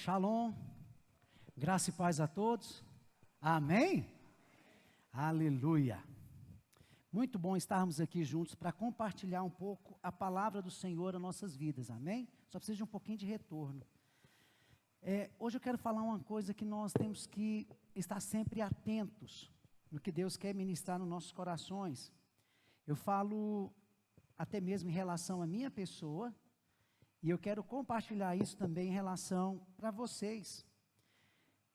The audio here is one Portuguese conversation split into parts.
Shalom, graça e paz a todos, amém? Aleluia, muito bom estarmos aqui juntos para compartilhar um pouco a palavra do Senhor nas nossas vidas, amém? Só precisa de um pouquinho de retorno. Hoje eu quero falar uma coisa que nós temos que estar sempre atentos no que Deus quer ministrar nos nossos corações. Eu falo até mesmo em relação à minha pessoa, e eu quero compartilhar isso também em relação para vocês.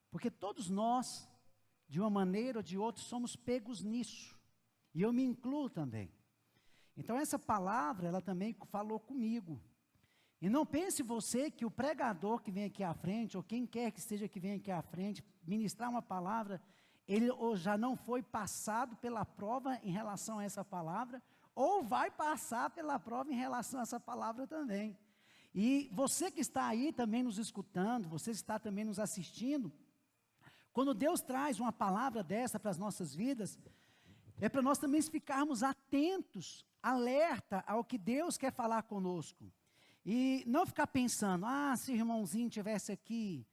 Porque todos nós, de uma maneira ou de outra, somos pegos nisso. E eu me incluo também. Então essa palavra, ela também falou comigo. E não pense você que o pregador que vem aqui à frente, ou quem quer que seja que venha aqui à frente, ministrar uma palavra, ele ou já não foi passado pela prova em relação a essa palavra, ou vai passar pela prova em relação a essa palavra também. E você que está aí também nos escutando, você que está também nos assistindo, quando Deus traz uma palavra dessa para as nossas vidas, é para nós também ficarmos atentos, alerta ao que Deus quer falar conosco. E não ficar pensando, se o irmãozinho estivesse aqui,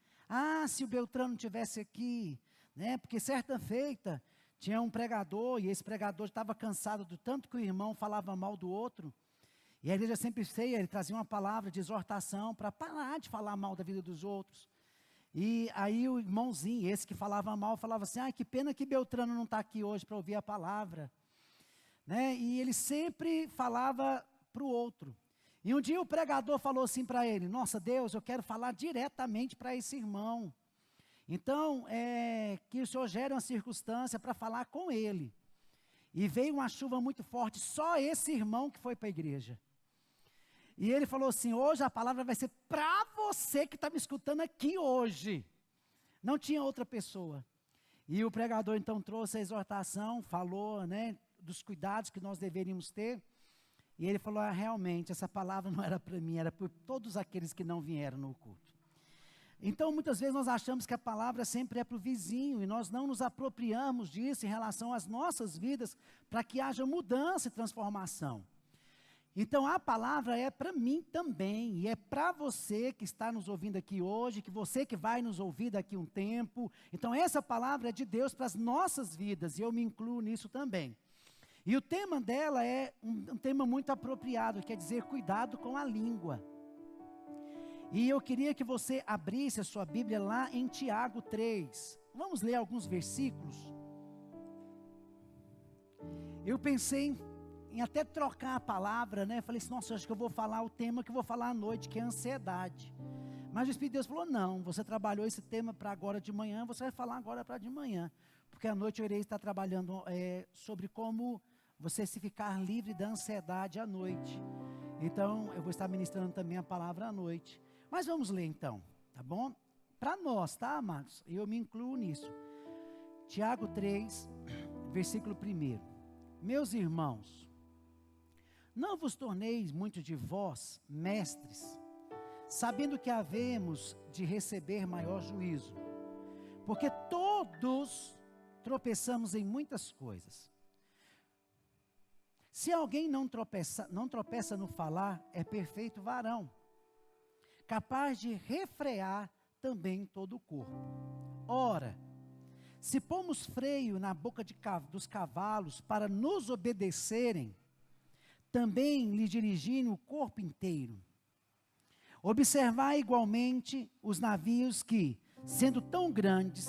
se o Beltrano estivesse aqui, né? Porque certa feita tinha um pregador, e esse pregador estava cansado do tanto que o irmão falava mal do outro. E a igreja sempre feia, ele trazia uma palavra de exortação para parar de falar mal da vida dos outros. E aí o irmãozinho, esse que falava mal, falava assim, que pena que Beltrano não está aqui hoje para ouvir a palavra. Né? E ele sempre falava para o outro. E um dia o pregador falou assim para ele, nossa Deus, eu quero falar diretamente para esse irmão. Então, que o Senhor gere uma circunstância para falar com ele. E veio uma chuva muito forte, só esse irmão que foi para a igreja. E ele falou assim, hoje a palavra vai ser para você que está me escutando aqui hoje. Não tinha outra pessoa. E o pregador então trouxe a exortação, falou, né, dos cuidados que nós deveríamos ter. E ele falou, realmente, essa palavra não era para mim, era para todos aqueles que não vieram no culto. Então, muitas vezes nós achamos que a palavra sempre é para o vizinho, e nós não nos apropriamos disso em relação às nossas vidas, para que haja mudança e transformação. Então, a palavra é para mim também, e é para você que está nos ouvindo aqui hoje, que você que vai nos ouvir daqui a um tempo. Então, essa palavra é de Deus para as nossas vidas, e eu me incluo nisso também. E o tema dela é um tema muito apropriado, quer dizer, cuidado com a língua. E eu queria que você abrisse a sua Bíblia lá em Tiago 3. Vamos ler alguns versículos. Eu pensei em até trocar a palavra, né? Falei assim, nossa, acho que eu vou falar o tema que eu vou falar à noite, que é ansiedade. Mas o Espírito de Deus falou, não, você trabalhou esse tema para agora de manhã, você vai falar agora para de manhã. Porque à noite eu irei estar trabalhando sobre como você se ficar livre da ansiedade à noite. Então, eu vou estar ministrando também a palavra à noite. Mas vamos ler então, tá bom? Para nós, tá, amados? Eu me incluo nisso. Tiago 3, versículo 1. Meus irmãos, não vos torneis muitos de vós mestres, sabendo que havemos de receber maior juízo, porque todos tropeçamos em muitas coisas. Se alguém não tropeça no falar, é perfeito varão, capaz de refrear também todo o corpo. Ora, se pomos freio na boca dos cavalos para nos obedecerem, também lhe dirigindo o corpo inteiro. Observai igualmente os navios que, sendo tão grandes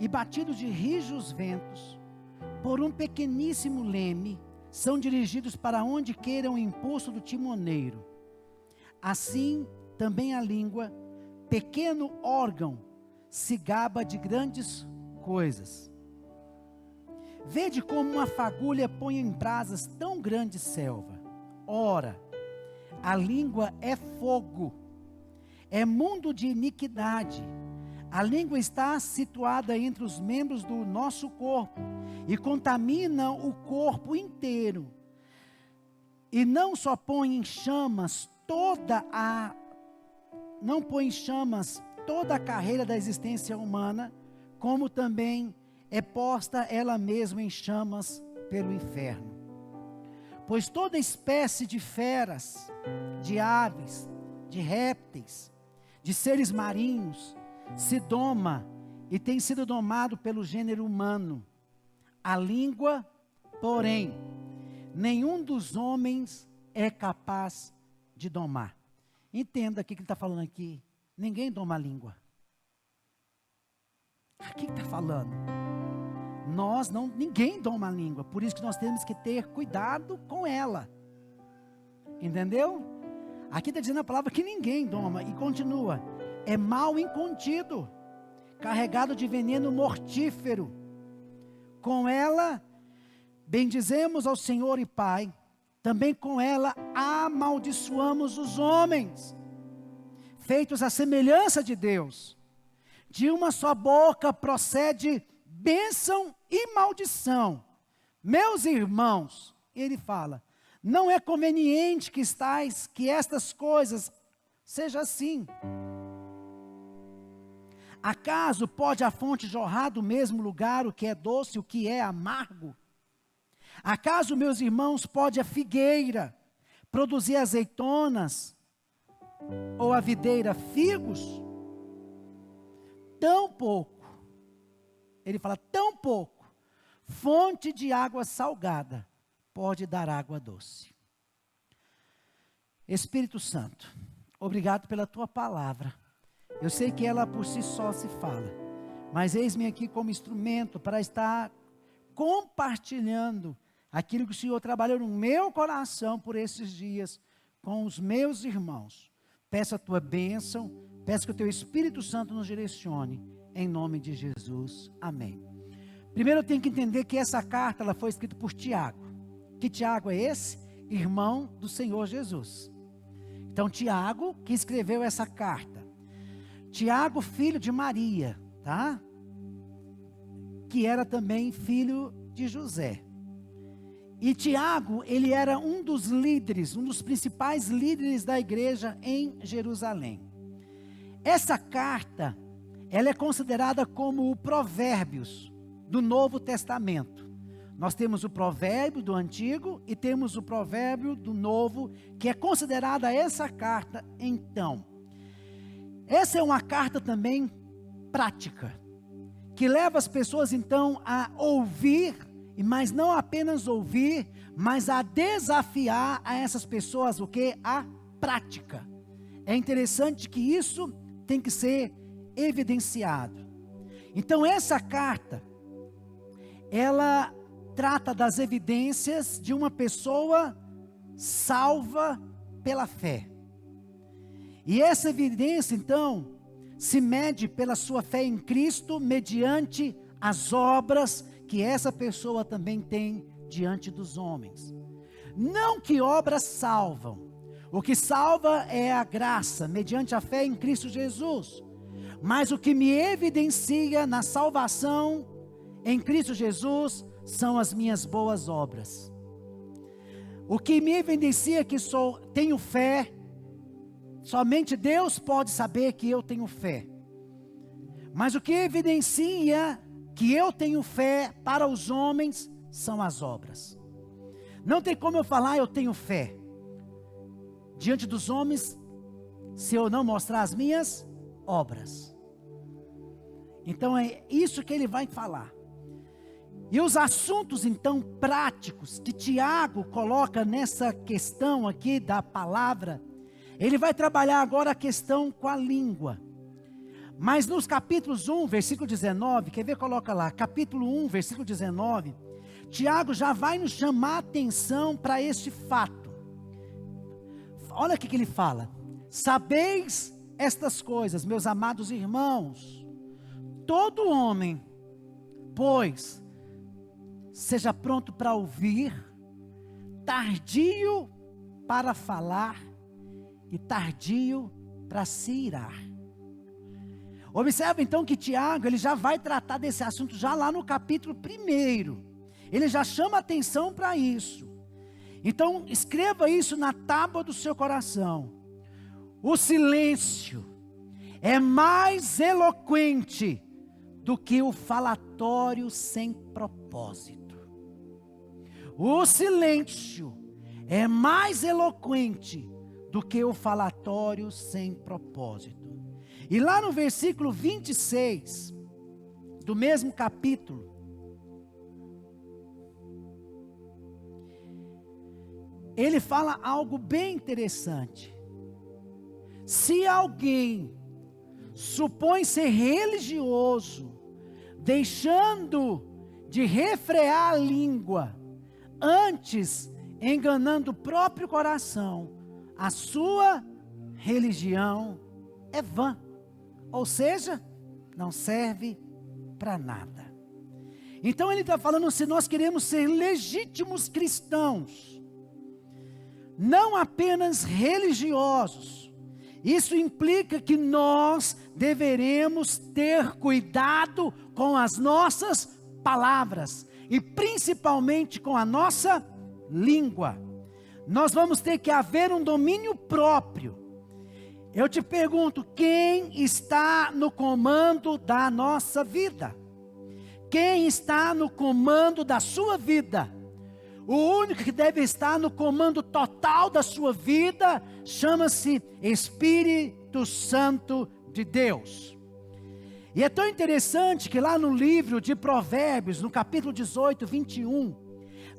e batidos de rijos ventos, por um pequeníssimo leme, são dirigidos para onde queira o impulso do timoneiro. Assim, também a língua, pequeno órgão, se gaba de grandes coisas. Vede como uma fagulha põe em brasas tão grande selva. Ora, a língua é fogo, é mundo de iniquidade. A língua está situada entre os membros do nosso corpo e contamina o corpo inteiro. E não só põe em chamas toda a carreira da existência humana, como também é posta ela mesma em chamas pelo inferno. Pois toda espécie de feras, de aves, de répteis, de seres marinhos se doma e tem sido domado pelo gênero humano. A língua, porém, nenhum dos homens é capaz de domar. Entenda o que ele está falando aqui. Ninguém doma a língua. O que está falando? Ninguém doma a língua. Por isso que nós temos que ter cuidado com ela. Entendeu? Aqui está dizendo a palavra que ninguém doma. E continua. É mal incontido, carregado de veneno mortífero. Com ela, bendizemos ao Senhor e Pai. Também com ela amaldiçoamos os homens, feitos à semelhança de Deus. De uma só boca procede bênção e maldição. Meus irmãos, ele fala, não é conveniente que estas coisas sejam assim. Acaso pode a fonte jorrar do mesmo lugar o que é doce e o que é amargo? Acaso, meus irmãos, pode a figueira produzir azeitonas ou a videira figos? Tão pouco, ele fala, tão pouco, fonte de água salgada pode dar água doce. Espírito Santo, obrigado pela tua palavra. Eu sei que ela por si só se fala, mas eis-me aqui como instrumento para estar compartilhando aquilo que o Senhor trabalhou no meu coração por esses dias com os meus irmãos. Peço a tua bênção, peço que o teu Espírito Santo nos direcione, em nome de Jesus, amém. Primeiro eu tenho que entender que essa carta ela foi escrita por Tiago. Que Tiago é esse? Irmão do Senhor Jesus. Então Tiago que escreveu essa carta. Tiago, filho de Maria, tá? Que era também filho de José. E Tiago, ele era um dos líderes, um dos principais líderes da igreja em Jerusalém. Essa carta, ela é considerada como o Provérbios do Novo Testamento. Nós temos o provérbio do Antigo e temos o provérbio do Novo, que é considerada essa carta, então. Essa é uma carta também prática, que leva as pessoas então a ouvir, mas não apenas ouvir, mas a desafiar a essas pessoas o que? A prática. É interessante que isso tem que ser evidenciado. Então essa carta, ela trata das evidências de uma pessoa salva pela fé. E essa evidência, então, se mede pela sua fé em Cristo, mediante as obras que essa pessoa também tem diante dos homens. Não que obras salvam. O que salva é a graça, mediante a fé em Cristo Jesus. Mas o que me evidencia na salvação em Cristo Jesus são as minhas boas obras. O que me evidencia que tenho fé, somente Deus pode saber que eu tenho fé. Mas o que evidencia que eu tenho fé para os homens são as obras. Não tem como eu falar eu tenho fé diante dos homens se eu não mostrar as minhas obras. Então é isso que ele vai falar. E os assuntos então práticos que Tiago coloca nessa questão aqui da palavra, ele vai trabalhar agora a questão com a língua. Mas nos capítulos 1, versículo 19, quer ver? Coloca lá, capítulo 1, versículo 19, Tiago já vai nos chamar a atenção para este fato. Olha o que ele fala. Sabeis estas coisas, meus amados irmãos, todo homem, pois, seja pronto para ouvir, tardio para falar e tardio para se irar. Observa então que Tiago, ele já vai tratar desse assunto já lá no capítulo 1. Ele já chama atenção para isso. Então escreva isso na tábua do seu coração. O silêncio é mais eloquente do que o falatório sem propósito. O silêncio é mais eloquente do que o falatório sem propósito. E lá no versículo 26, do mesmo capítulo, ele fala algo bem interessante. Se alguém supõe ser religioso, deixando de refrear a língua, antes enganando o próprio coração, a sua religião é vã, ou seja, não serve para nada. Então ele está falando, se nós queremos ser legítimos cristãos, não apenas religiosos, isso implica que nós deveremos ter cuidado com as nossas palavras, e principalmente com a nossa língua. Nós vamos ter que haver um domínio próprio. Eu te pergunto, quem está no comando da nossa vida? Quem está no comando da sua vida? O único que deve estar no comando total da sua vida chama-se Espírito Santo de Deus. E é tão interessante que lá no livro de Provérbios, no capítulo 18, 21,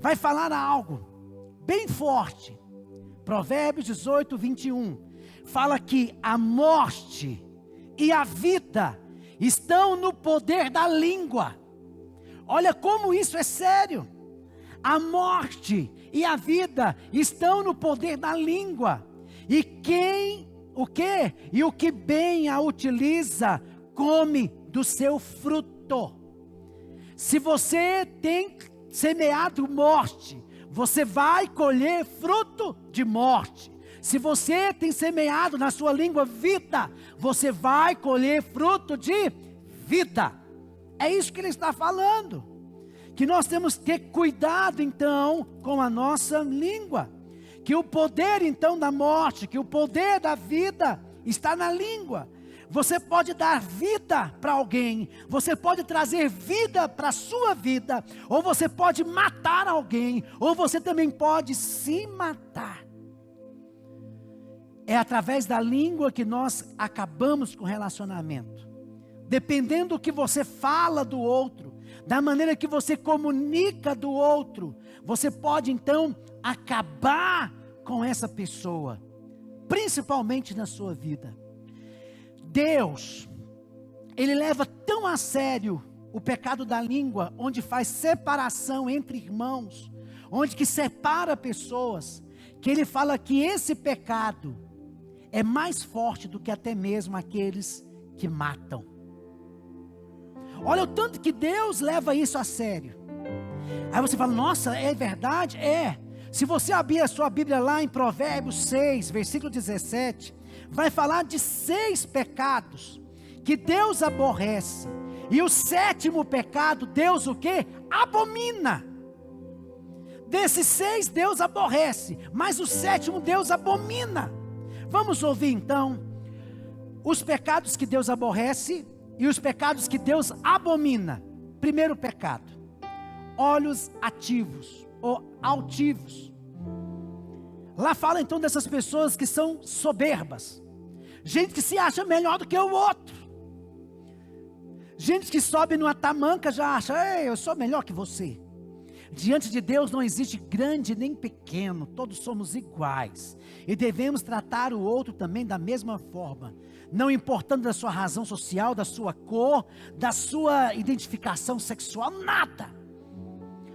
vai falar algo bem forte. Provérbios 18, 21, fala que a morte e a vida estão no poder da língua. Olha como isso é sério. A morte e a vida estão no poder da língua. E o que bem a utiliza, come do seu fruto. Se você tem semeado morte, você vai colher fruto de morte. Se você tem semeado na sua língua vida, você vai colher fruto de vida. É isso que ele está falando. Que nós temos que ter cuidado então com a nossa língua. Que o poder então da morte, que o poder da vida está na língua. Você pode dar vida para alguém, você pode trazer vida para a sua vida, ou você pode matar alguém, ou você também pode se matar. É através da língua que nós acabamos com o relacionamento. Dependendo do que você fala do outro, da maneira que você comunica do outro, você pode então acabar com essa pessoa, principalmente na sua vida. Deus, Ele leva tão a sério o pecado da língua, onde faz separação entre irmãos, onde que separa pessoas, que Ele fala que esse pecado é mais forte do que até mesmo aqueles que matam. Olha o tanto que Deus leva isso a sério. Aí você fala, nossa, é verdade? É. Se você abrir a sua Bíblia lá em Provérbios 6, versículo 17, vai falar de 6 pecados que Deus aborrece. E o 7º pecado, Deus o quê? Abomina. Desses 6 Deus aborrece, mas o 7º Deus abomina. Vamos ouvir então os pecados que Deus aborrece e os pecados que Deus abomina. Primeiro pecado, olhos ativos ou altivos. Lá fala então dessas pessoas que são soberbas, gente que se acha melhor do que o outro, gente que sobe numa tamanca já acha, ei, eu sou melhor que você. Diante de Deus não existe grande nem pequeno, todos somos iguais, e devemos tratar o outro também da mesma forma, não importando da sua razão social, da sua cor, da sua identificação sexual, nada.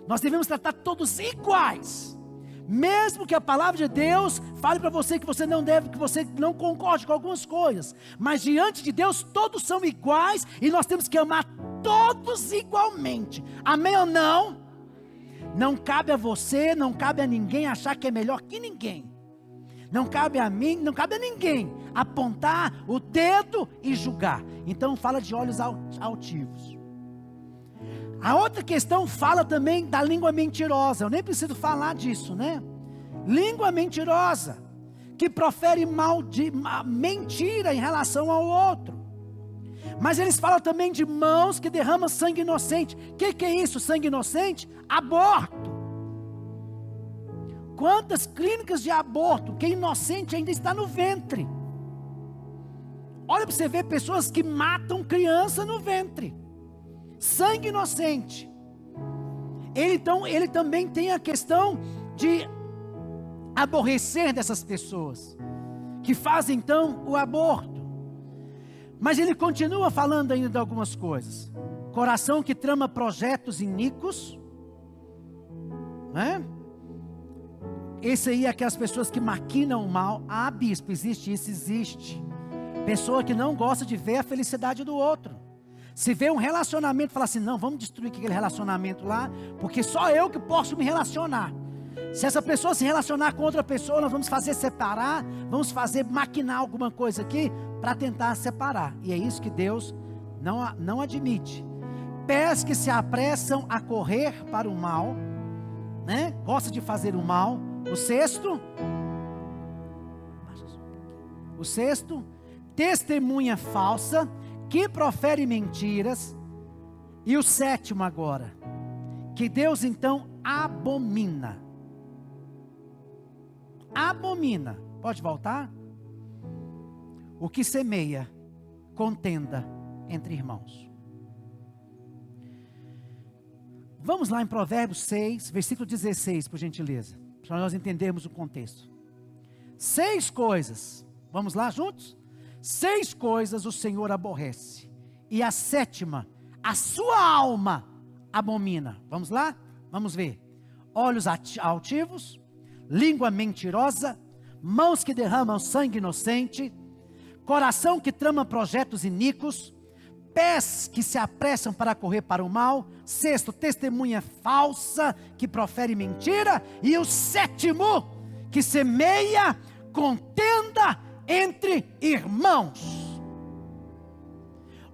Nós devemos tratar todos iguais, mesmo que a palavra de Deus fale para você que você não deve, que você não concorde com algumas coisas, mas diante de Deus todos são iguais, e nós temos que amar todos igualmente, amém ou não? Não cabe a você, não cabe a ninguém achar que é melhor que ninguém. Não cabe a mim, não cabe a ninguém apontar o dedo e julgar. Então fala de olhos altivos. A outra questão fala também da língua mentirosa. Eu nem preciso falar disso, né? Língua mentirosa, que profere mentira em relação ao outro. Mas eles falam também de mãos que derramam sangue inocente. O que é isso, sangue inocente? Aborto. Quantas clínicas de aborto, que inocente ainda está no ventre. Olha para você ver pessoas que matam criança no ventre. Sangue inocente. Ele também tem a questão de aborrecer dessas pessoas, que fazem então o aborto. Mas ele continua falando ainda de algumas coisas. Coração que trama projetos iníquos, né? Esse aí é aquelas pessoas que maquinam o mal. Ah, bispo, existe isso, existe. Pessoa que não gosta de ver a felicidade do outro. Se vê um relacionamento, fala assim, não, vamos destruir aquele relacionamento lá, porque só eu que posso me relacionar. Se essa pessoa se relacionar com outra pessoa, nós vamos fazer separar, vamos fazer maquinar alguma coisa aqui, para tentar separar. E é isso que Deus não admite. Pés que se apressam a correr para o mal, né? Gosta de fazer o mal. O sexto, testemunha falsa, que profere mentiras. E o sétimo agora, que Deus então abomina. Abomina. Pode voltar? O que semeia contenda entre irmãos. Vamos lá em Provérbios 6, versículo 16, por gentileza, para nós entendermos o contexto. 6 coisas, vamos lá juntos? 6 coisas o Senhor aborrece, e a 7ª, a sua alma abomina. Vamos lá? Vamos ver. Olhos altivos, língua mentirosa, mãos que derramam sangue inocente, coração que trama projetos iníquos, pés que se apressam para correr para o mal. 6º, testemunha falsa que profere mentira. E o 7º, que semeia contenda entre irmãos.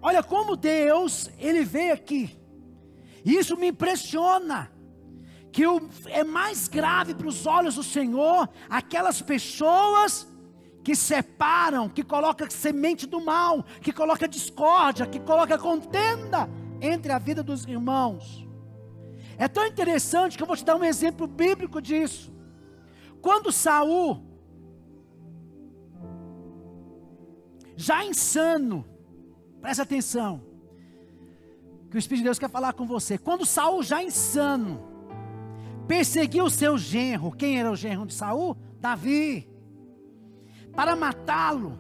Olha como Deus, Ele veio aqui. Isso me impressiona. Que é mais grave para os olhos do Senhor aquelas pessoas que separam, que colocam semente do mal, que colocam discórdia, que colocam contenda entre a vida dos irmãos. É tão interessante que eu vou te dar um exemplo bíblico disso. Quando Saul, já insano, presta atenção, que o Espírito de Deus quer falar com você. Quando Saul, já insano, perseguiu o seu genro. Quem era o genro de Saul? Davi. Para matá-lo.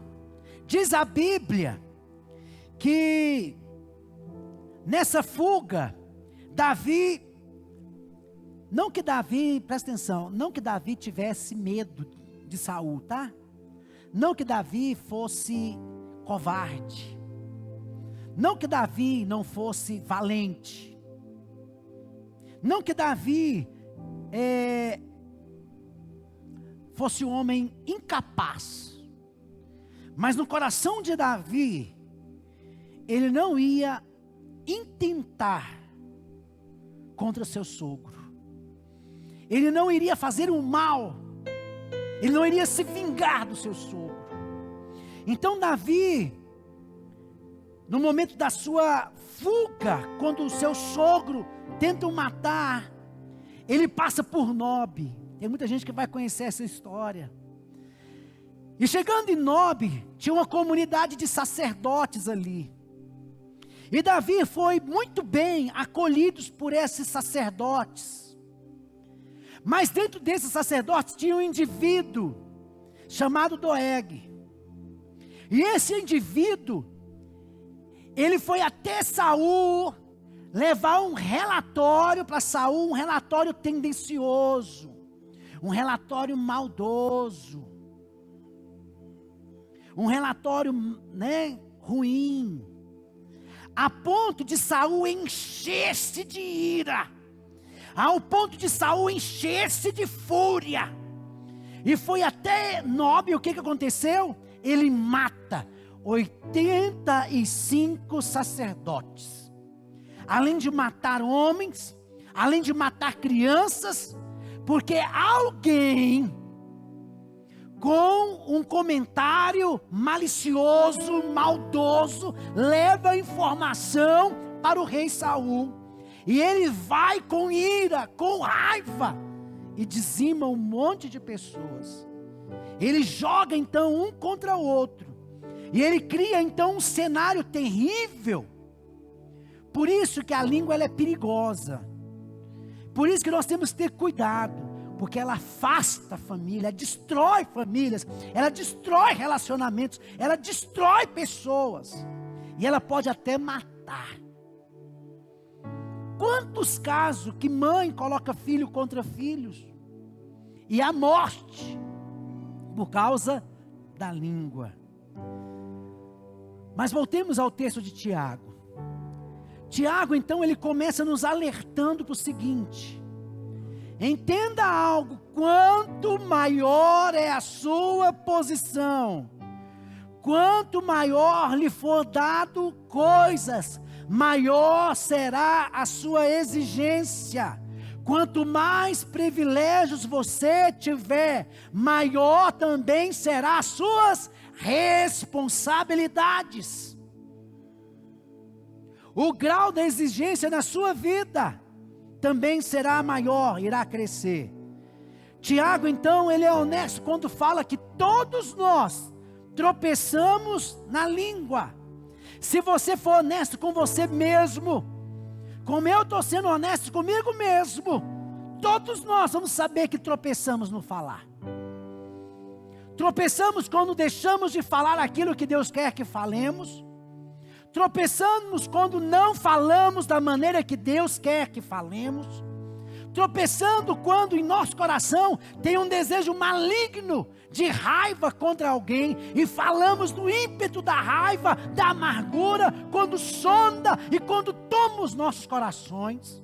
Diz a Bíblia que nessa fuga, Davi, presta atenção, não que Davi tivesse medo de Saul, tá? Não que Davi fosse covarde. Não que Davi não fosse valente. Não que Davi fosse um homem incapaz. Mas no coração de Davi, ele não ia intentar contra seu sogro. Ele não iria fazer o mal. Ele não iria se vingar do seu sogro. Então Davi, no momento da sua fuga, quando o seu sogro tenta o matar, ele passa por Nob. Tem muita gente que vai conhecer essa história. E chegando em Nob, tinha uma comunidade de sacerdotes ali. E Davi foi muito bem acolhido por esses sacerdotes. Mas dentro desses sacerdotes tinha um indivíduo chamado Doeg. E esse indivíduo, ele foi até Saul levar um relatório para Saul, um relatório tendencioso, um relatório maldoso, um relatório, ruim, a ponto de Saul encher-se de ira, ao ponto de Saul encher-se de fúria, e foi até Nob. O que aconteceu? Ele mata 85 sacerdotes, além de matar homens, além de matar crianças, porque alguém com um comentário malicioso, maldoso, leva a informação para o rei Saul, e ele vai com ira, com raiva, e dizima um monte de pessoas. Ele joga então um contra o outro, E ele cria então um cenário terrível. Por isso que a língua ela é perigosa. Por isso que nós temos que ter cuidado. Porque ela afasta a família, ela destrói famílias, ela destrói relacionamentos, ela destrói pessoas. E ela pode até matar. Quantos casos que mãe coloca filho contra filhos? E a morte, por causa da língua. Mas voltemos ao texto de Tiago. Tiago, então, ele começa nos alertando para o seguinte: entenda algo, quanto maior é a sua posição, quanto maior lhe for dado coisas, maior será a sua exigência. Quanto mais privilégios você tiver, maior também será as suas responsabilidades. O grau da exigência na sua vida também será maior, irá crescer. Tiago, então, ele é honesto quando fala que todos nós tropeçamos na língua. Se você for honesto com você mesmo, como eu estou sendo honesto comigo mesmo, todos nós vamos saber que tropeçamos no falar. Tropeçamos quando deixamos de falar aquilo que Deus quer que falemos. Tropeçamos quando não falamos da maneira que Deus quer que falemos. Tropeçando quando em nosso coração tem um desejo maligno de raiva contra alguém e falamos no ímpeto da raiva, da amargura, quando sonda e quando toma os nossos corações.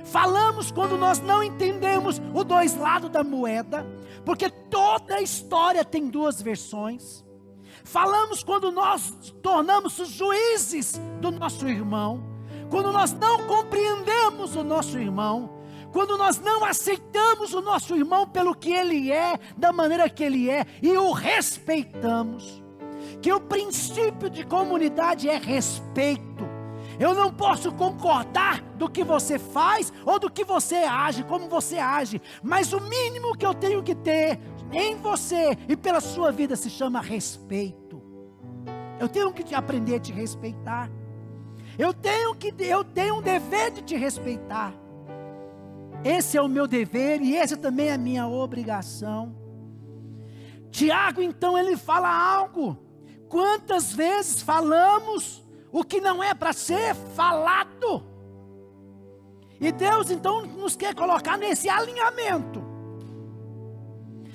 Falamos quando nós não entendemos os dois lados da moeda, porque toda a história tem duas versões. Falamos quando nós tornamos os juízes do nosso irmão, quando nós não compreendemos o nosso irmão, quando nós não aceitamos o nosso irmão pelo que ele é, da maneira que ele é, e o respeitamos. Que o princípio de comunidade é respeito. Eu não posso concordar do que você faz, ou do que você age, como você age, mas o mínimo que eu tenho que ter em você e pela sua vida se chama respeito. Eu tenho que aprender a te respeitar. Eu tenho um dever de te respeitar. Esse é o meu dever e esse também é a minha obrigação. Tiago, então, ele fala algo. Quantas vezes falamos o que não é para ser falado? E Deus, então, nos quer colocar nesse alinhamento.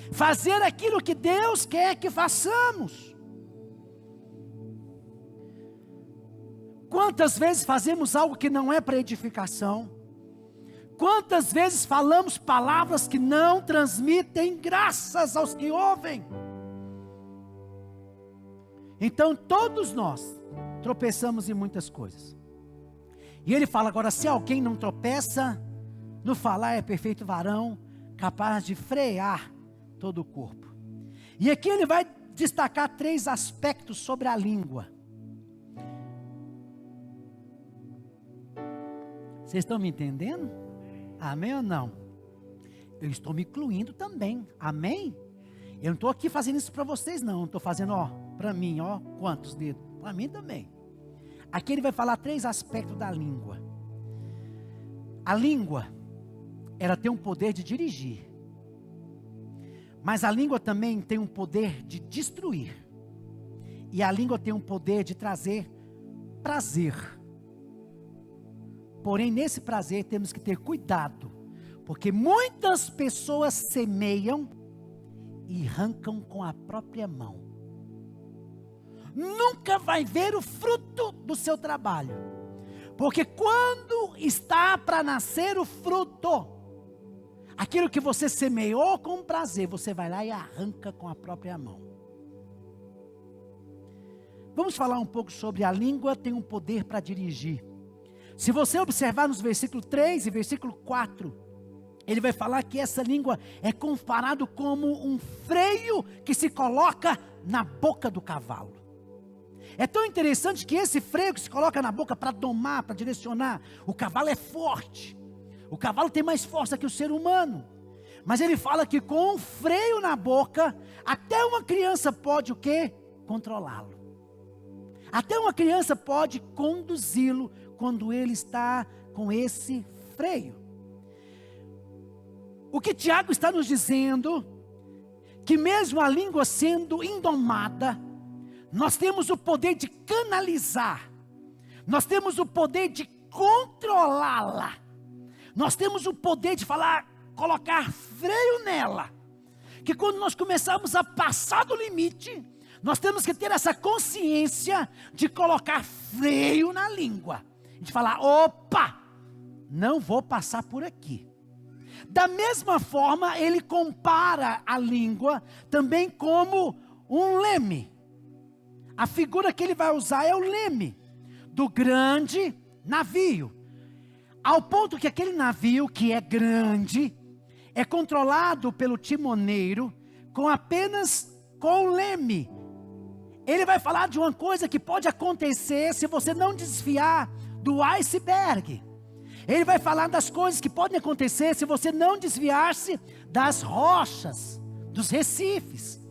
Fazer aquilo que Deus quer que façamos. Quantas vezes fazemos algo que não é para edificação? Quantas vezes falamos palavras que não transmitem graças aos que ouvem? Então todos nós tropeçamos em muitas coisas. E ele fala agora, se alguém não tropeça, no falar é perfeito varão, capaz de frear todo o corpo. E aqui ele vai destacar 3 aspectos sobre a língua. Vocês estão me entendendo? Amém ou não? Eu estou me incluindo também, amém? Eu não estou aqui fazendo isso para vocês não, estou fazendo para mim, quantos dedos? Para mim também. Aqui ele vai falar 3 aspectos da língua. A língua, ela tem um poder de dirigir, mas a língua também tem um poder de destruir, e a língua tem um poder de trazer prazer. Porém, nesse prazer temos que ter cuidado, porque muitas pessoas semeiam e arrancam com a própria mão. Nunca vai ver o fruto do seu trabalho, porque quando está para nascer o fruto, aquilo que você semeou com prazer, você vai lá e arranca com a própria mão. Vamos falar um pouco sobre a língua tem um poder para dirigir. Se você observar nos versículos 3 e versículo 4, ele vai falar que essa língua é comparado como um freio que se coloca na boca do cavalo. É tão interessante que esse freio que se coloca na boca para domar, para direcionar, o cavalo é forte. O cavalo tem mais força que o ser humano. Mas ele fala que com um freio na boca, até uma criança pode o quê? Controlá-lo. Até uma criança pode conduzi-lo quando ele está com esse freio. O que Tiago está nos dizendo, que mesmo a língua sendo indomada, nós temos o poder de canalizar, nós temos o poder de controlá-la, nós temos o poder de falar, colocar freio nela, que quando nós começarmos a passar do limite, nós temos que ter essa consciência de colocar freio na língua, de falar, opa, não vou passar por aqui. Da mesma forma, ele compara a língua também como um leme. A figura que ele vai usar é o leme do grande navio. Ao ponto que aquele navio que é grande, é controlado pelo timoneiro apenas com o leme. Ele vai falar de uma coisa que pode acontecer se você não desviar do iceberg. Ele vai falar das coisas que podem acontecer se você não desviar-se das rochas, dos recifes.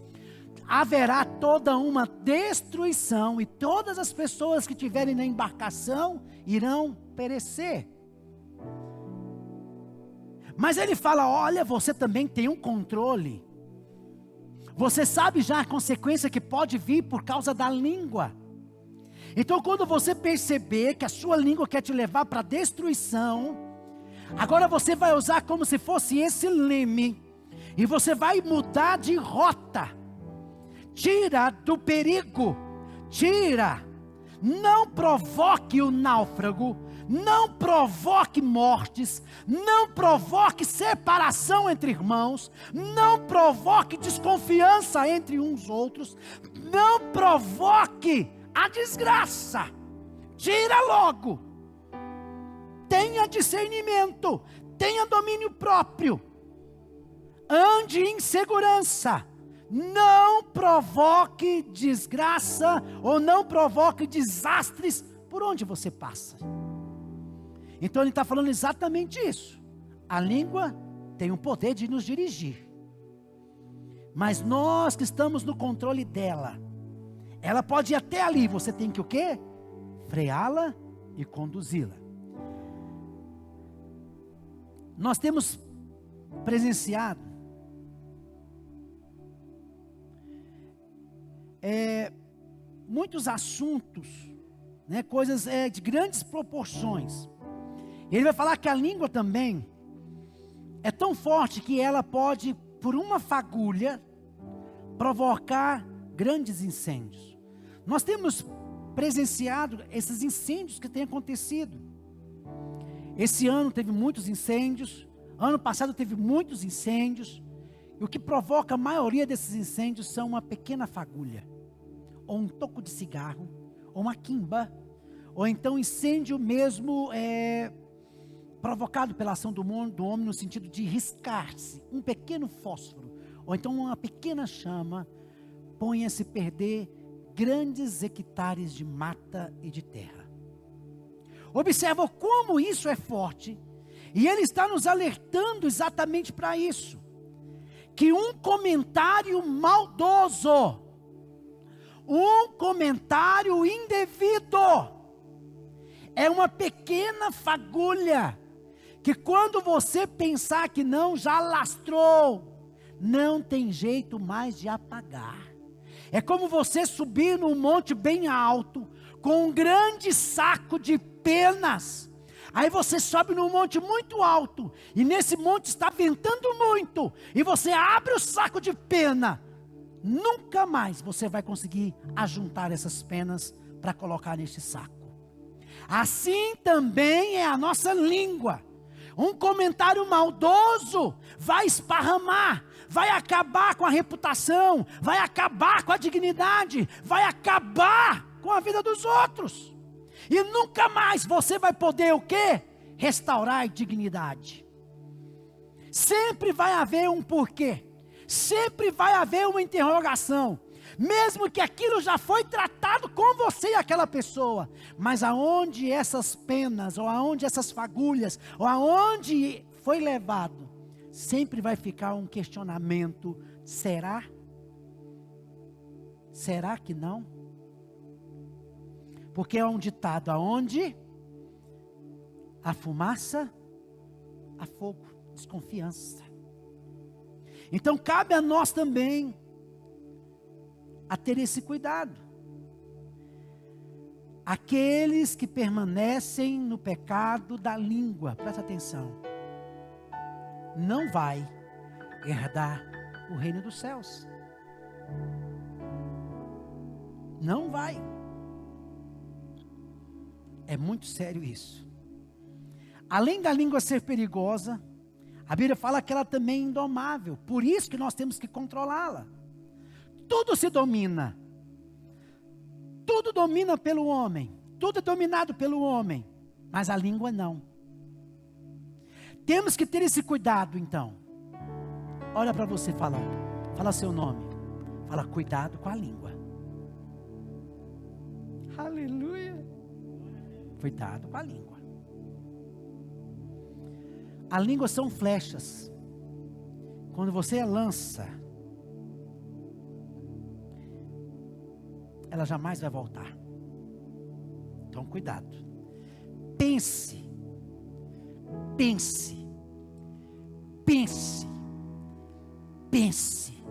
Haverá toda uma destruição e todas as pessoas que estiverem na embarcação irão perecer. Mas ele fala, olha, você também tem um controle. Você sabe já a consequência que pode vir por causa da língua. Então quando você perceber que a sua língua quer te levar para a destruição, agora você vai usar como se fosse esse leme, e você vai mudar de rota, tira do perigo, não provoque o náufrago, não provoque mortes, não provoque separação entre irmãos, não provoque desconfiança entre uns outros, não provoque a desgraça, tira logo, tenha discernimento, tenha domínio próprio, ande em segurança, não provoque desgraça, ou não provoque desastres por onde você passa. Então ele está falando exatamente isso, a língua tem o poder de nos dirigir, mas nós que estamos no controle dela, ela pode ir até ali, você tem que o quê? Freá-la e conduzi-la. Nós temos presenciado muitos assuntos, né, coisas de grandes proporções. Ele vai falar que a língua também é tão forte que ela pode, por uma fagulha, provocar grandes incêndios. Nós temos presenciado esses incêndios que têm acontecido. Esse ano teve muitos incêndios, ano passado teve muitos incêndios, e o que provoca a maioria desses incêndios são uma pequena fagulha, ou um toco de cigarro, ou uma quimba, ou então incêndio mesmo provocado pela ação do homem no sentido de riscar-se, um pequeno fósforo, ou então uma pequena chama, põe-se a perder grandes hectares de mata e de terra. Observa como isso é forte, e ele está nos alertando exatamente para isso, que um comentário maldoso, um comentário indevido, é uma pequena fagulha, que quando você pensar que não, já lastrou, não tem jeito mais de apagar. É como você subir num monte bem alto, com um grande saco de penas. Aí você sobe num monte muito alto, e nesse monte está ventando muito, e você abre o saco de pena. Nunca mais você vai conseguir ajuntar essas penas para colocar neste saco. Assim também é a nossa língua. Um comentário maldoso vai esparramar, vai acabar com a reputação, vai acabar com a dignidade, vai acabar com a vida dos outros. E nunca mais você vai poder o quê? Restaurar a dignidade. Sempre vai haver um porquê. Sempre vai haver uma interrogação. Mesmo que aquilo já foi tratado com você e aquela pessoa. Mas aonde essas penas, ou aonde essas fagulhas, ou aonde foi levado, sempre vai ficar um questionamento. Será? Será que não? Porque é um ditado: aonde há fumaça, há fogo, desconfiança. Então cabe a nós também a ter esse cuidado. Aqueles que permanecem no pecado da língua, presta atenção, não vai herdar o reino dos céus. Não vai. É muito sério isso. Além da língua ser perigosa, a Bíblia fala que ela também é indomável. Por isso que nós temos que controlá-la. Tudo se domina. Tudo domina pelo homem. Tudo é dominado pelo homem. Mas a língua não. Temos que ter esse cuidado, então. Olha para você falar. Fala seu nome. Fala, cuidado com a língua. Aleluia. Cuidado com a língua. A língua são flechas. Quando você lança, ela jamais vai voltar. Então cuidado. Pense. Pense. Pense. Pense.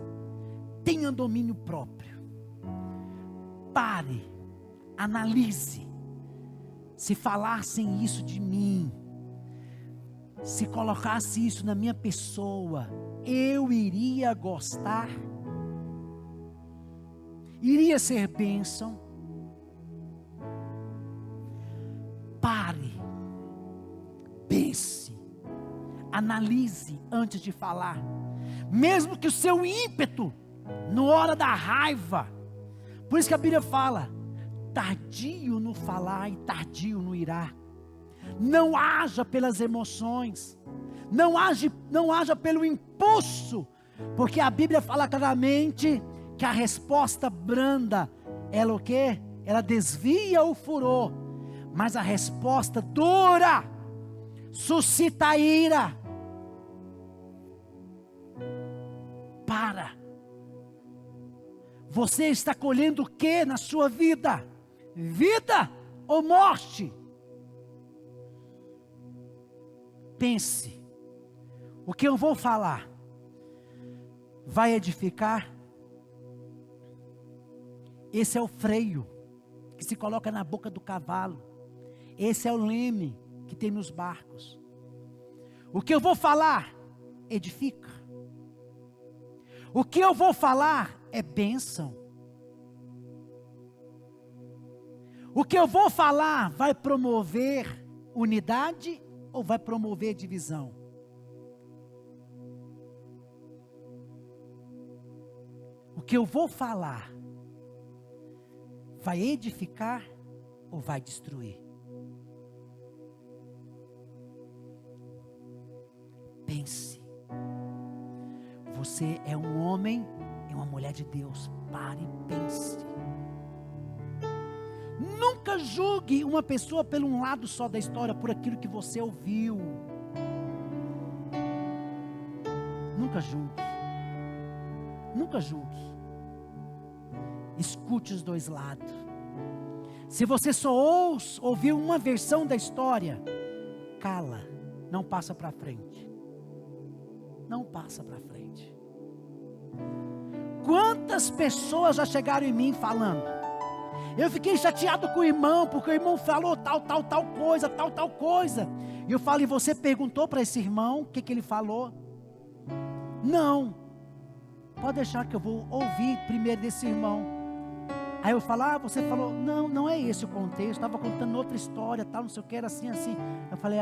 Tenha domínio próprio. Pare. Analise. Se falassem isso de mim, se colocasse isso na minha pessoa, eu iria gostar? Iria ser bênção? Pare, pense, analise antes de falar. Mesmo que o seu ímpeto, na hora da raiva, por isso que a Bíblia fala, tardio no falar e tardio no irar. Não haja pelas emoções, não haja pelo impulso, porque a Bíblia fala claramente que a resposta branda, ela o quê? Ela desvia o furor, mas a resposta dura, suscita a ira. Para. Você está colhendo o que na sua vida? Vida ou morte? Pense, o que eu vou falar vai edificar? Esse é o freio que se coloca na boca do cavalo. Esse é o leme que tem nos barcos. O que eu vou falar edifica. O que eu vou falar é bênção. O que eu vou falar vai promover unidade ou vai promover divisão? O que eu vou falar vai edificar ou vai destruir? Pense. Você é um homem e uma mulher de Deus. Pare e pense. Nunca julgue uma pessoa pelo um lado só da história, por aquilo que você ouviu. Nunca julgue. Nunca julgue. Escute os dois lados. Se você só ouviu uma versão da história, cala, não passa para frente. Não passa para frente. Quantas pessoas já chegaram em mim falando: eu fiquei chateado com o irmão, porque o irmão falou tal coisa. E eu falo: e você perguntou para esse irmão o que ele falou? Não. Pode deixar que eu vou ouvir primeiro desse irmão. Aí eu falo: ah, você falou, não é esse o contexto, estava contando outra história, tal, não sei o que, era assim. Eu falei: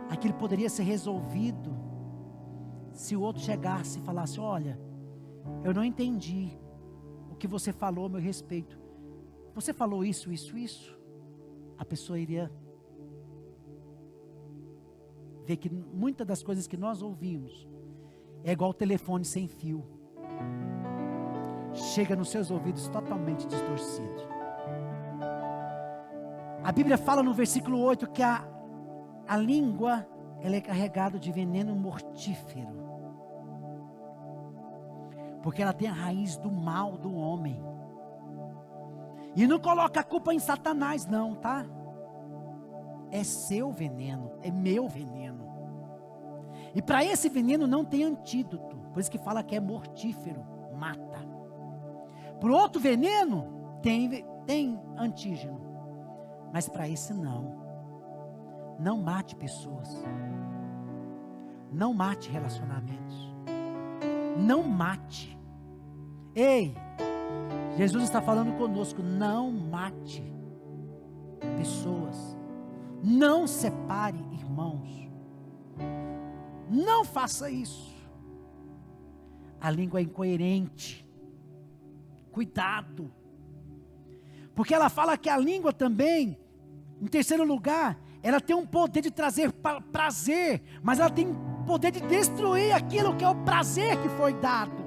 aquilo poderia ser resolvido se o outro chegasse e falasse: olha, eu não entendi o que você falou a meu respeito. Você falou isso. A pessoa iria ver que muitas das coisas que nós ouvimos é igual o telefone sem fio. Chega nos seus ouvidos totalmente distorcido. A Bíblia fala no versículo 8 que a língua, ela é carregada de veneno mortífero. Porque ela tem a raiz do mal do homem. E não coloca a culpa em Satanás não, tá? É seu veneno, é meu veneno. E para esse veneno não tem antídoto. Por isso que fala que é mortífero, mata. Para o outro veneno, tem antígeno. Mas para esse não. Não mate pessoas. Não mate relacionamentos. Não mate. Ei, Jesus está falando conosco, não mate pessoas. Não separe irmãos. Não faça isso. A língua é incoerente. Cuidado. Porque ela fala que a língua também, em terceiro lugar, ela tem um poder de trazer prazer, mas ela tem poder de destruir aquilo que é o prazer que foi dado.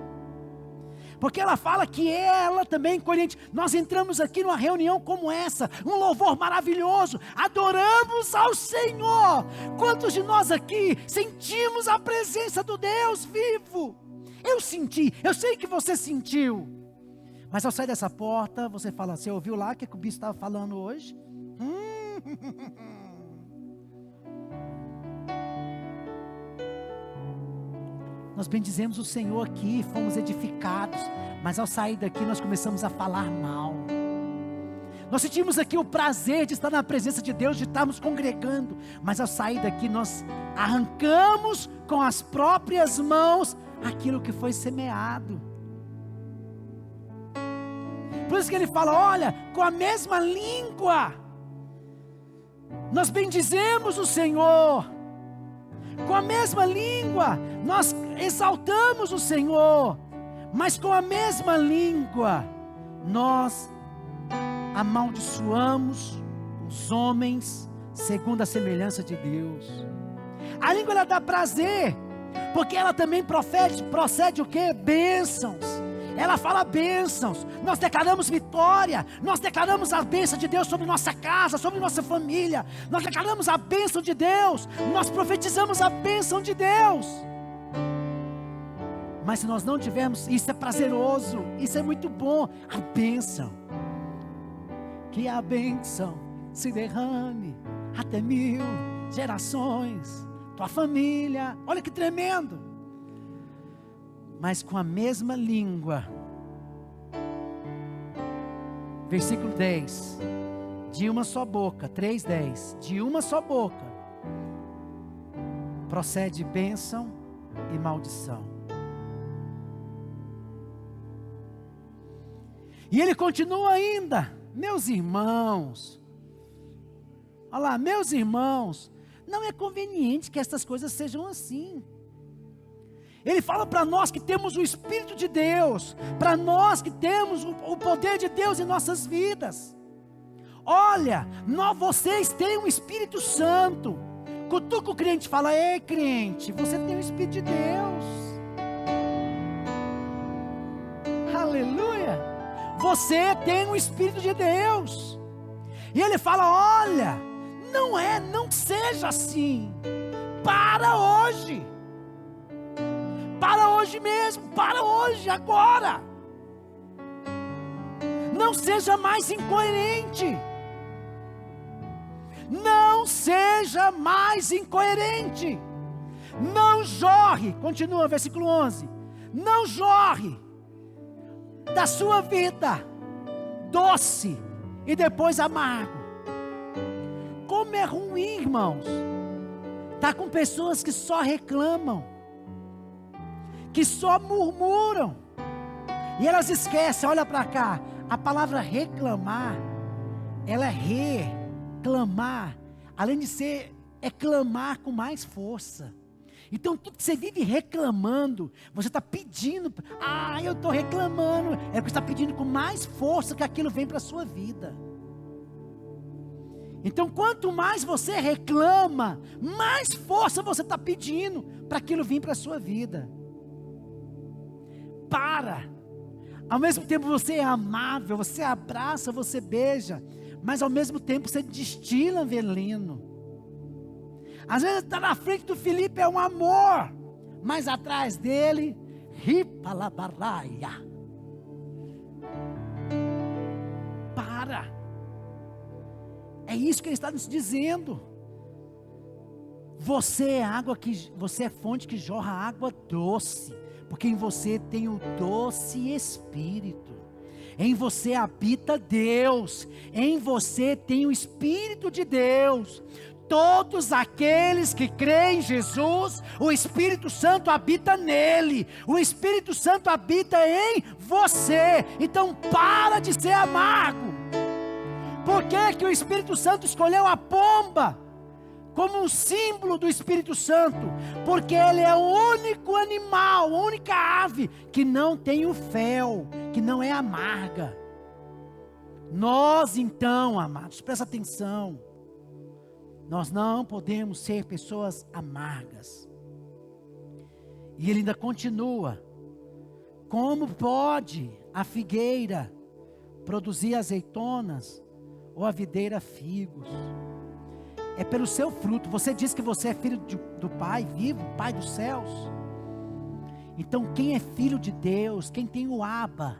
Porque ela fala que ela também é incoerente. Nós entramos aqui numa reunião como essa, um louvor maravilhoso, adoramos ao Senhor. Quantos de nós aqui sentimos a presença do Deus vivo? Eu senti, eu sei que você sentiu. Mas ao sair dessa porta, você fala, você ouviu lá o que o bispo estava falando hoje? Nós bendizemos o Senhor aqui, fomos edificados, mas ao sair daqui nós começamos a falar mal. Nós sentimos aqui o prazer de estar na presença de Deus, de estarmos congregando, mas ao sair daqui nós arrancamos com as próprias mãos aquilo que foi semeado. Por isso que ele fala, olha, com a mesma língua, nós bendizemos o Senhor, com a mesma língua, nós exaltamos o Senhor, mas com a mesma língua, nós amaldiçoamos os homens, segundo a semelhança de Deus. A língua ela dá prazer, porque ela também procede o quê? Bênçãos. Ela fala bênçãos, nós declaramos vitória, nós declaramos a bênção de Deus sobre nossa casa, sobre nossa família, nós declaramos a bênção de Deus, nós profetizamos a bênção de Deus. Mas se nós não tivermos, isso é prazeroso, isso é muito bom, a bênção, que a bênção se derrame até 1000 gerações, tua família, olha que tremendo. Mas com a mesma língua, versículo 10, de uma só boca, 3:10, de uma só boca, procede bênção e maldição. E ele continua ainda, meus irmãos, olha lá, meus irmãos, não é conveniente que estas coisas sejam assim. Ele fala para nós que temos o Espírito de Deus, para nós que temos o poder de Deus em nossas vidas. Olha, vocês têm o Espírito Santo. Cutuca o crente e fala, ei crente, você tem o Espírito de Deus. Aleluia. Você tem o Espírito de Deus. E ele fala, olha, não seja assim. Para hoje. Para hoje mesmo, para hoje, agora. Não seja mais incoerente. Não seja mais incoerente. Não jorre, continua versículo 11. Não jorre da sua vida doce e depois amargo. Como é ruim, irmãos, estar com pessoas que só reclamam, que só murmuram, e elas esquecem, olha para cá, a palavra reclamar, ela é reclamar, além de ser, é clamar com mais força. Então tudo que você vive reclamando, você está pedindo, eu estou reclamando, é porque você está pedindo com mais força que aquilo vem para a sua vida. Então quanto mais você reclama, mais força você está pedindo para aquilo vir para a sua vida. Ao mesmo tempo você é amável, você abraça, você beija, mas ao mesmo tempo você destila veneno. Às vezes está na frente do Felipe é um amor, mas atrás dele, ripalabaraia. clara. É isso que ele está nos dizendo. Você é fonte que jorra água doce, porque em você tem o doce Espírito. Em você habita Deus, em você tem o Espírito de Deus. Todos aqueles que creem em Jesus, o Espírito Santo habita nele, o Espírito Santo habita em você. Então para de ser amargo. Por que o Espírito Santo escolheu a pomba como um símbolo do Espírito Santo? Porque ele é o único animal, a única ave que não tem o fel, que não é amarga. Nós então, amados, presta atenção, nós não podemos ser pessoas amargas. E ele ainda continua: como pode a figueira produzir azeitonas ou a videira figos? É pelo seu fruto. Você diz que você é filho do Pai vivo, Pai dos céus. Então quem é filho de Deus, quem tem o Abba,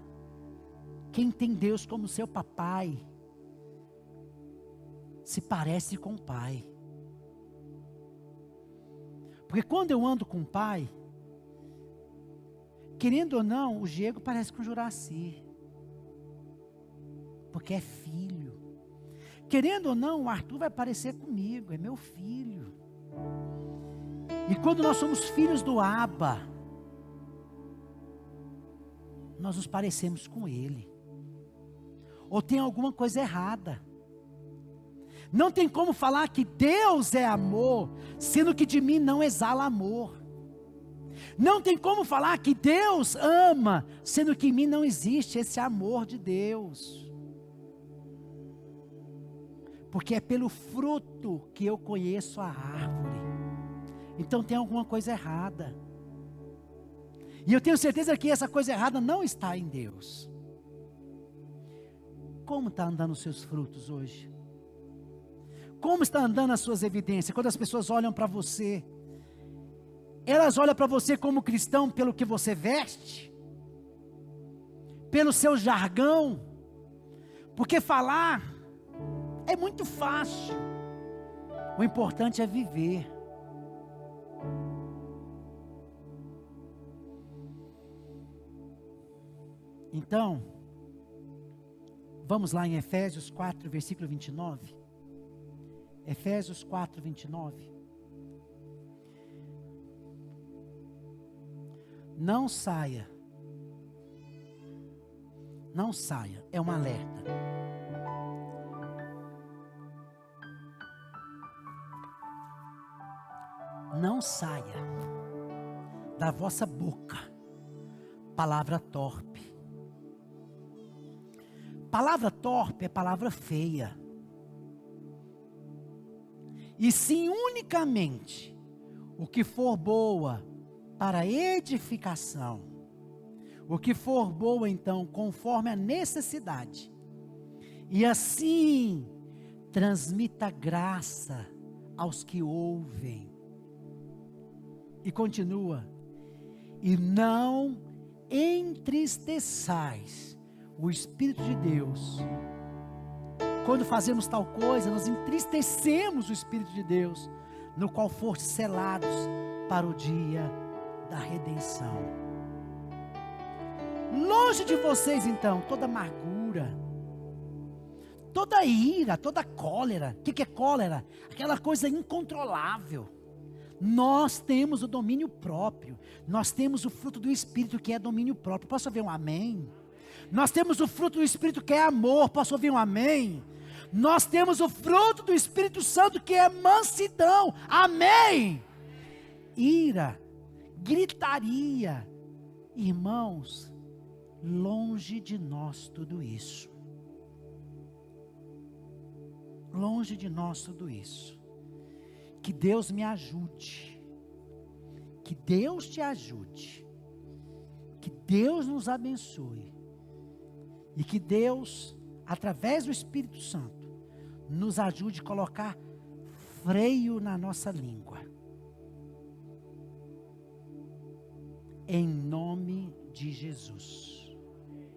quem tem Deus como seu papai, se parece com o Pai. Porque quando eu ando com o Pai, querendo ou não, o Diego parece com o Juraci, porque é filho. Querendo ou não, o Arthur vai parecer comigo, é meu filho. E quando nós somos filhos do Abba, nós nos parecemos com ele. Ou tem alguma coisa errada. Não tem como falar que Deus é amor, sendo que de mim não exala amor. Não tem como falar que Deus ama, sendo que em mim não existe esse amor de Deus. Porque é pelo fruto que eu conheço a árvore. Então tem alguma coisa errada. E eu tenho certeza que essa coisa errada não está em Deus. Como está andando os seus frutos hoje? Como está andando as suas evidências? Quando as pessoas olham para você, elas olham para você como cristão pelo que você veste? Pelo seu jargão? Porque falar é muito fácil. O importante é viver. Então, vamos lá em Efésios 4, versículo 29. Efésios 4, 29. Não saia. Não saia. É um alerta. Não saia da vossa boca palavra torpe. Palavra torpe é palavra feia. E sim unicamente o que for boa para edificação, o que for boa então conforme a necessidade, e assim transmita graça aos que ouvem. E continua: e não entristeçais o Espírito de Deus. Quando fazemos tal coisa, nós entristecemos o Espírito de Deus, no qual foste selados para o dia da redenção. Longe de vocês então toda amargura, toda ira, toda cólera. O que é cólera? Aquela coisa incontrolável. Nós temos o domínio próprio. Nós temos o fruto do Espírito, que é domínio próprio. Posso ouvir um amém? Nós temos o fruto do Espírito, que é amor. Posso ouvir um amém? Nós temos o fruto do Espírito Santo, que é mansidão. Amém? Ira, gritaria. Irmãos, longe de nós tudo isso. Longe de nós tudo isso. Que Deus me ajude. Que Deus te ajude. Que Deus nos abençoe. E que Deus, através do Espírito Santo, nos ajude a colocar freio na nossa língua. Em nome de Jesus.